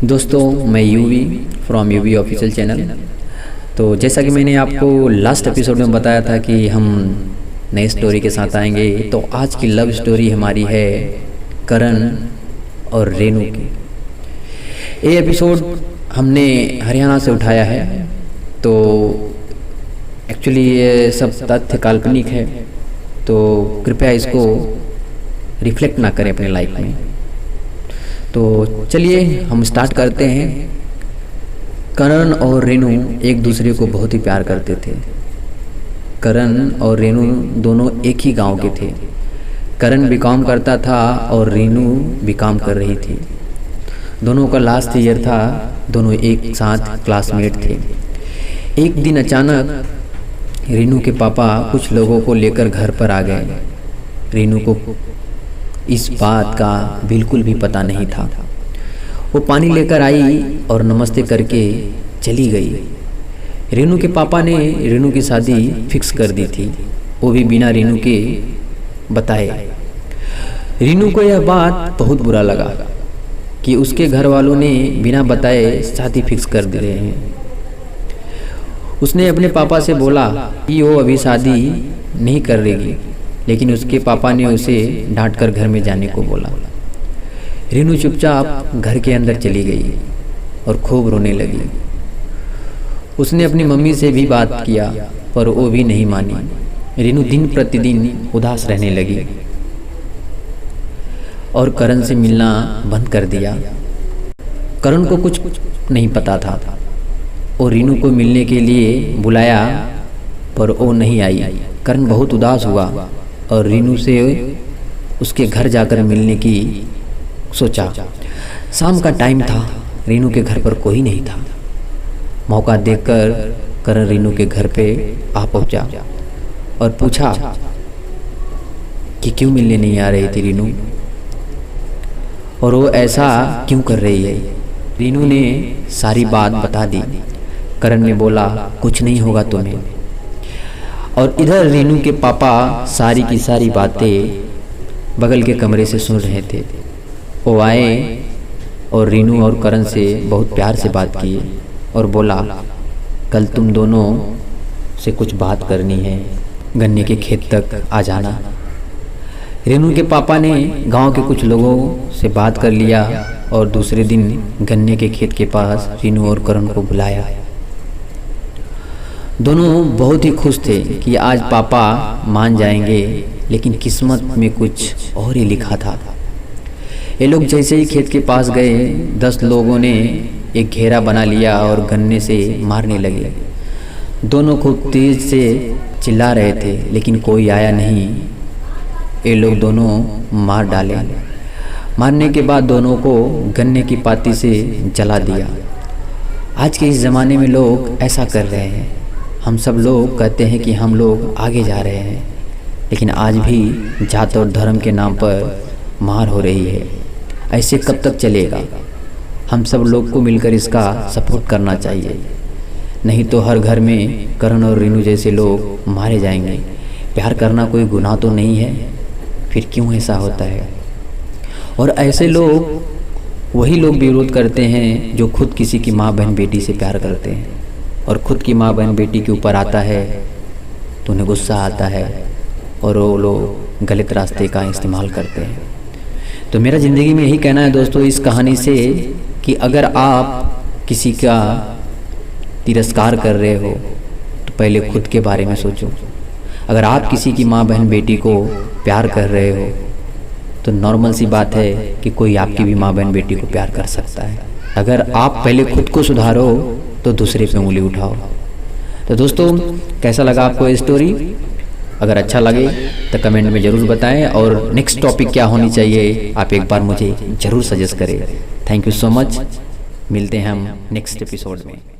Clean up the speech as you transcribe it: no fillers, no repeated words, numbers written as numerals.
दोस्तों मैं UV from UV official channel. तो जैसा कि मैंने आपको लास्ट एपिसोड में बताया था कि हम नई स्टोरी के साथ आएंगे, तो आज की लव स्टोरी हमारी है करण और रेनू की। ये एपिसोड हमने हरियाणा से उठाया है। तो एक्चुअली ये सब तथ्य काल्पनिक है, तो कृपया इसको रिफ्लेक्ट ना करें अपने लाइफ में। तो चलिए हम स्टार्ट करते हैं। करण और रेनू एक दूसरे को बहुत ही प्यार करते थे। करण और रेनू दोनों एक ही गांव के थे। करण बीकॉम करता था और रेनू बीकॉम कर रही थी। दोनों का लास्ट ईयर था, दोनों एक साथ क्लासमेट थे। एक दिन अचानक रेनू के पापा कुछ लोगों को लेकर घर पर आ गए। रेनू को इस बात का बिल्कुल भी पता नहीं था। वो पानी लेकर आई और नमस्ते करके चली गई। रेनू के पापा ने रेनू की शादी फिक्स कर दी थी, वो भी बिना रेनू के बताए। रेनू को यह बात बहुत बुरा लगा कि उसके घर वालों ने बिना बताए शादी फिक्स कर दे रहे हैं। उसने अपने पापा से बोला कि वो अभी शादी नहीं कर रहेगी, लेकिन उसके पापा ने उसे डांटकर घर में जाने को बोला। रेनू चुपचाप घर के अंदर चली गई और खूब रोने लगी। उसने अपनी मम्मी से भी बात किया, पर वो भी नहीं मानी। रेनू दिन प्रतिदिन उदास रहने लगी और करण से मिलना बंद कर दिया। करण को कुछ नहीं पता था और रेनू को मिलने के लिए बुलाया, पर वो नहीं आई। करण बहुत उदास हुआ और रेनू से उसके घर जाकर मिलने की सोचा। शाम का टाइम था, रेनू के घर पर कोई नहीं था। मौका देखकर करण रेनू के घर पे आ पहुंचा और पूछा कि क्यों मिलने नहीं आ रही थी रेनू, और वो ऐसा क्यों कर रही है। रेनू ने सारी बात बता दी। करण ने बोला कुछ नहीं होगा तुम्हें। और इधर रेनू के पापा सारी की सारी बातें बगल के कमरे से सुन रहे थे। वो आए और रेनू और करण से बहुत प्यार से बात किए और बोला कल तुम दोनों से कुछ बात करनी है, गन्ने के खेत तक आ जाना। रेनू के पापा ने गांव के कुछ लोगों से बात कर लिया और दूसरे दिन गन्ने के खेत के पास रेनू और करण को बुलाया। दोनों बहुत ही खुश थे कि आज पापा मान जाएंगे, लेकिन किस्मत में कुछ और ही लिखा था। ये लोग जैसे ही खेत के पास गए, 10 लोगों ने एक घेरा बना लिया और गन्ने से मारने लगे। दोनों खूब तेज से चिल्ला रहे थे, लेकिन कोई आया नहीं। ये लोग दोनों मार डाले। मारने के बाद दोनों को गन्ने की पाती से जला दिया। आज के इस ज़माने में लोग ऐसा कर रहे हैं। हम सब लोग कहते हैं कि हम लोग आगे जा रहे हैं, लेकिन आज भी जात और धर्म के नाम पर मार हो रही है। ऐसे कब तक चलेगा? हम सब लोग को मिलकर इसका सपोर्ट करना चाहिए, नहीं तो हर घर में करण और रेनू जैसे लोग मारे जाएंगे। प्यार करना कोई गुनाह तो नहीं है, फिर क्यों ऐसा होता है? और ऐसे लोग वही लोग विरोध करते हैं जो खुद किसी की माँ बहन बेटी से प्यार करते हैं, और ख़ुद की माँ बहन बेटी के ऊपर आता है तो उन्हें गुस्सा आता है और वो लोग गलत रास्ते का इस्तेमाल करते हैं। तो मेरा ज़िंदगी में यही कहना है दोस्तों इस कहानी से कि अगर आप किसी का तिरस्कार कर रहे हो तो पहले खुद के बारे में सोचो। अगर आप किसी की माँ बहन बेटी को प्यार कर रहे हो तो नॉर्मल सी बात है कि कोई आपकी भी माँ बहन बेटी को प्यार कर सकता है। अगर आप पहले खुद को सुधारो तो दूसरे पे उंगली उठाओ। तो दोस्तों कैसा लगा आपको ये स्टोरी? अगर अच्छा लगे तो कमेंट में ज़रूर बताएं, और नेक्स्ट टॉपिक क्या होनी चाहिए आप एक बार मुझे ज़रूर सजेस्ट करें। Thank you so much. मिलते हैं हम नेक्स्ट एपिसोड में।